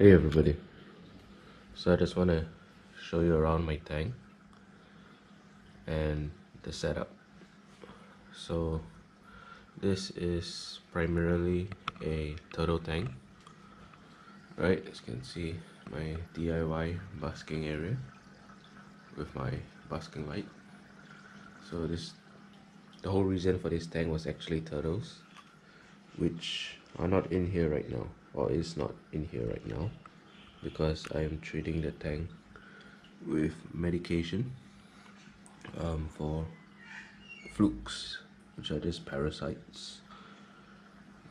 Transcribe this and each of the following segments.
Hey everybody, so I just want to show you around my tank and the setup. So this is primarily a turtle tank, right? As you can see, my DIY basking area with my basking light. So the whole reason for this tank was actually turtles, which are not in here right now, or is not in here right now, because I am treating the tank with medication for flukes, which are just parasites,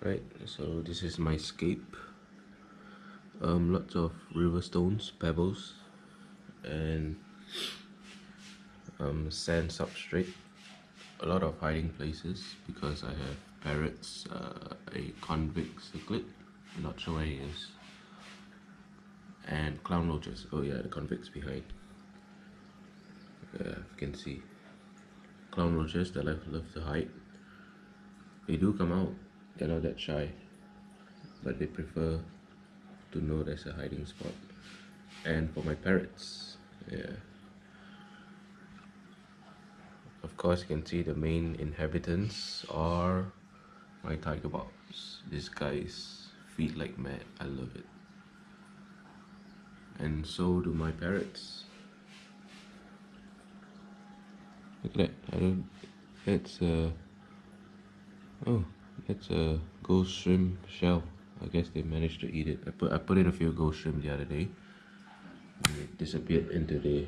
right? So this is my scape. Lots of river stones, pebbles, and sand substrate. A lot of hiding places because I have parrots, a convict cichlid, not sure where he is, and clown loaches. Oh yeah, the convict's behind. You can see clown loaches that love to hide. They do come out, they're not that shy, but they prefer to know there's a hiding spot. And for my parrots, yeah, of course you can see the main inhabitants are my tiger barbs. These guys feed like mad. I love it, and so do my parrots. Look at that. That's a ghost shrimp shell. I guess they managed to eat it. I put in a few ghost shrimp the other day. It disappeared into the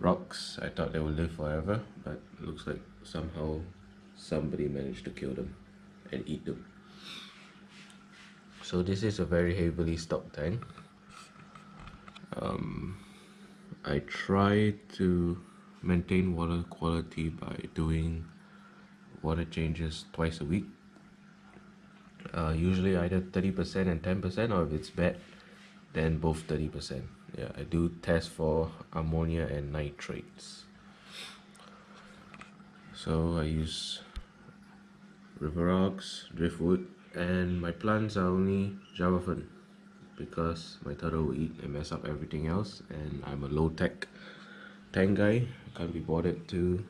rocks. I thought they would live forever, but it looks like somehow somebody managed to kill them and eat them. So this is a very heavily stocked tank. I try to maintain water quality by doing water changes twice a week. Usually either 30% and 10%, or if it's bad, then both 30%. Yeah, I do test for ammonia and nitrates. So I use river rocks, driftwood, and my plants are only javafern because my turtle will eat and mess up everything else, and I'm a low-tech tank guy. I can't be bothered to,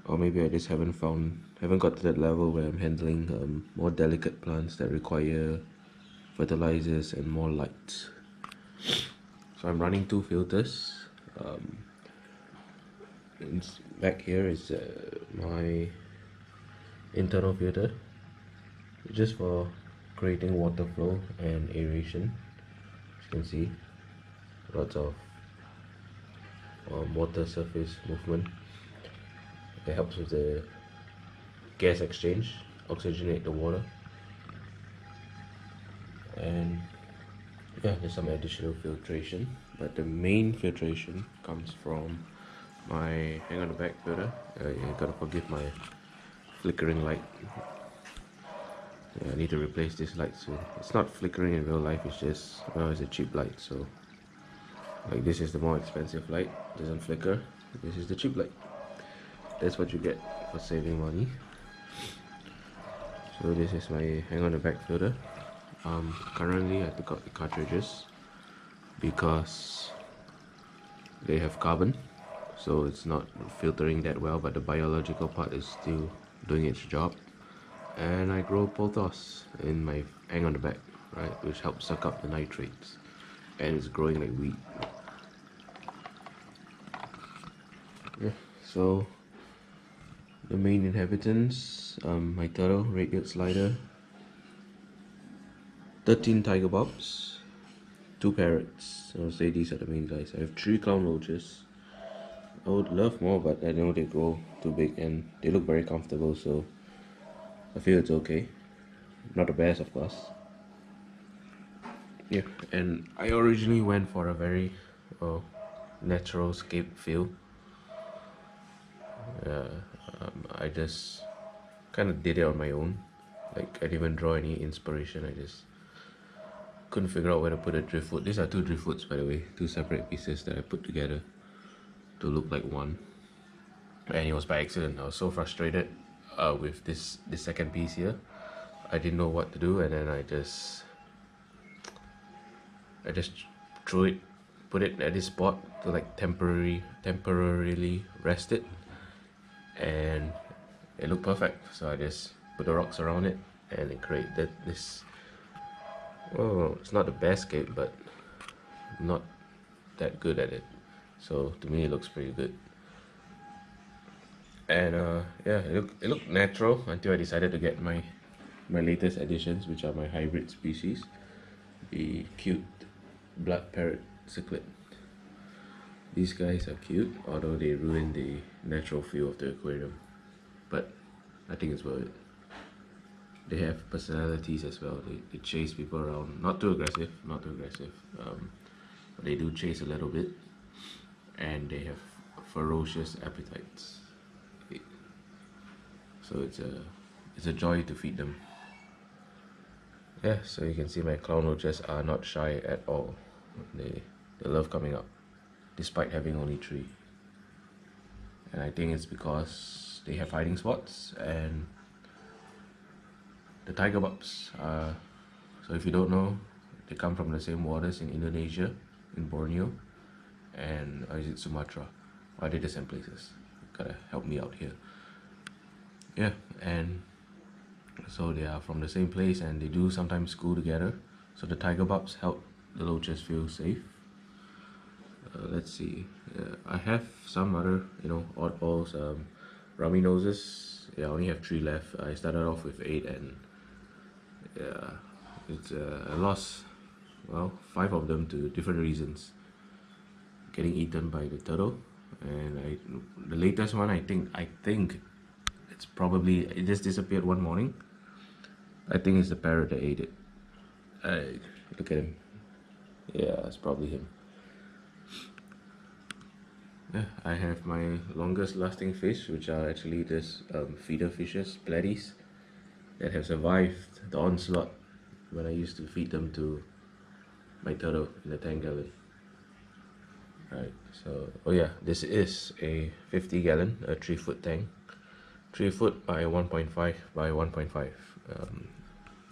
or maybe I just haven't got to that level where I'm handling more delicate plants that require fertilizers and more light. So I'm running 2 filters. Back here is my internal filter, just for creating water flow and aeration. As you can see, lots of water surface movement. It helps with the gas exchange, oxygenate the water, and yeah, there's some additional filtration, but the main filtration comes from my hang on the back filter. You gotta forgive my flickering light. Yeah, I need to replace this light soon. It's not flickering in real life, it's just, well, it's a cheap light. So like, this is the more expensive light, it doesn't flicker. This is the cheap light. That's what you get for saving money. So this is my hang on the back filter. Currently I took out the cartridges because they have carbon, so it's not filtering that well, but the biological part is still doing its job. And I grow pothos in my hang on the back, right, which helps suck up the nitrates, and it's growing like weed. Yeah, so the main inhabitants, my turtle, red-eared slider, 13 tiger bobs, 2 parrots. I'll say these are the main guys. I have 3 clown loaches. I would love more, but I know they grow too big and they look very comfortable, so I feel it's okay. Not the best, of course. Yeah, and I originally went for a very natural scape feel. I just kind of did it on my own. Like, I didn't even draw any inspiration. I just couldn't figure out where to put a driftwood. These are 2 driftwoods, by the way, 2 separate pieces that I put together to look like one, and it was by accident. I was so frustrated with this second piece here. I didn't know what to do, and then I just I just put it at this spot to like temporarily rest it, and it looked perfect. So I just put the rocks around it, and it created this. Well, it's not the best cake, but I'm not that good at it. So to me, it looks pretty good. And yeah, it looked natural until I decided to get my latest additions, which are my hybrid species, the cute blood parrot cichlid. These guys are cute, although they ruin the natural feel of the aquarium, but I think it's worth it. They have personalities as well. They chase people around. Not too aggressive, but they do chase a little bit, and they have ferocious appetites. So it's a joy to feed them. Yeah, so you can see my clown loaches are not shy at all. They love coming up, despite having only 3. And I think it's because they have hiding spots, and the tiger barbs are, so if you don't know, they come from the same waters in Indonesia, in Borneo, and or is it Sumatra? Or are they the same places? Gotta help me out here. Yeah, and so they are from the same place, and they do sometimes school together. So the tiger barbs help the loaches feel safe. Let's see. I have some other, oddballs. Rummy noses. Yeah, I only have 3 left. I started off with 8, and yeah, it's I lost 5 of them to different reasons. Getting eaten by the turtle, and the latest one, I think it just disappeared one morning. I think it's the parrot that ate it. Look at him. Yeah, it's probably him. Yeah, I have my longest lasting fish, which are actually this feeder fishes, platies, that have survived the onslaught when I used to feed them to my turtle in the 10-gallon. Right, so, oh yeah, this is a 50-gallon, a 3-foot tank. 3 foot by 1.5 by 1.5.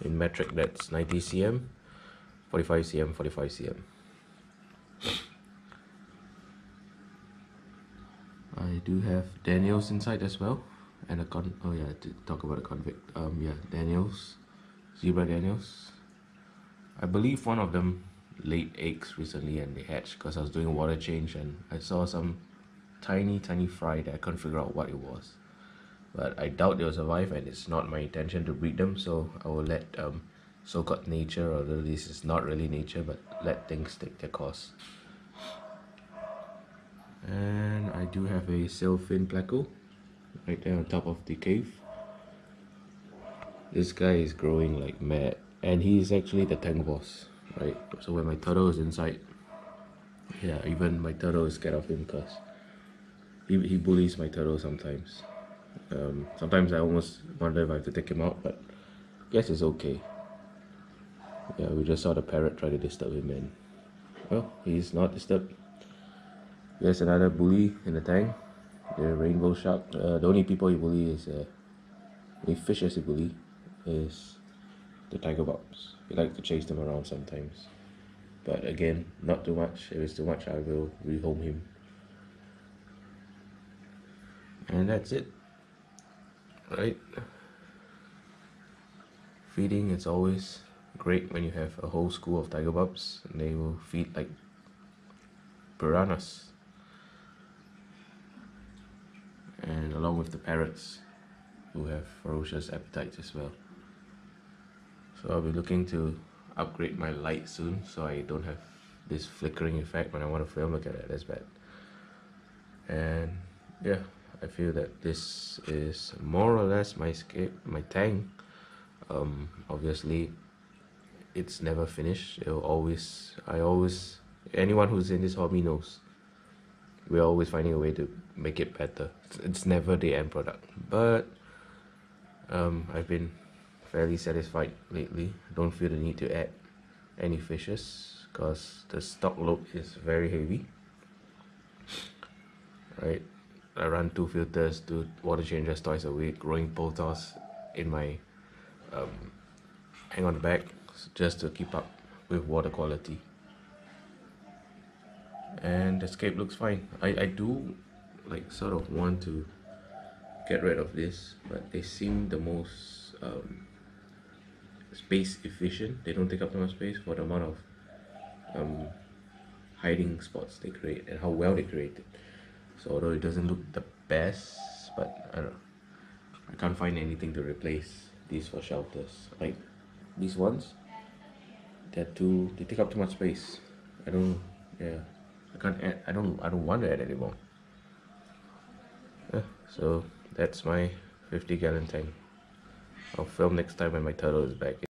In metric, that's 90 cm, 45 cm, 45 cm. I do have Daniels inside as well, and to talk about a convict. Yeah, Daniels, zebra Daniels. I believe one of them laid eggs recently, and they hatched because I was doing a water change, and I saw some tiny fry that I couldn't figure out what it was. But I doubt they'll survive, and it's not my intention to breed them, so I will let so-called nature, although this is not really nature, but let things take their course. And I do have a sailfin pleco right there on top of the cave. This guy is growing like mad, and he's actually the tank boss, right? So when my turtle is inside, yeah, even my turtle is scared of him because he bullies my turtle sometimes. Sometimes I almost wonder if I have to take him out, but I guess it's okay. Yeah, we just saw the parrot try to disturb him, and well, he's not disturbed. Here's another bully in the tank, the rainbow shark. The only people he bully is, the fishes he bully is the tiger barbs. He likes to chase them around sometimes, but again, not too much. If it's too much, I will rehome him. And that's it. Right? Feeding is always great when you have a whole school of tiger barbs, and they will feed like piranhas. And along with the parrots, who have ferocious appetites as well. So I'll be looking to upgrade my light soon, so I don't have this flickering effect when I want to film. Look at that, that's bad. And yeah, I feel that this is more or less my tank. Obviously, it's never finished. Anyone who's in this hobby knows, we're always finding a way to make it better. It's never the end product, but I've been fairly satisfied lately. Don't feel the need to add any fishes because the stock load is very heavy. Right, I run 2 filters, do water changes twice a week, growing potas in my hang on the back just to keep up with water quality. and the escape looks fine. I do like sort of want to get rid of this, but they seem the most space efficient. They don't take up too much space for the amount of hiding spots they create and how well they create it. So although it doesn't look the best, but I can't find anything to replace these for shelters. Like these ones, they take up too much space. I don't, yeah, I can't add, I don't want to add anymore. Yeah, so that's my 50-gallon tank. I'll film next time when my turtle is back.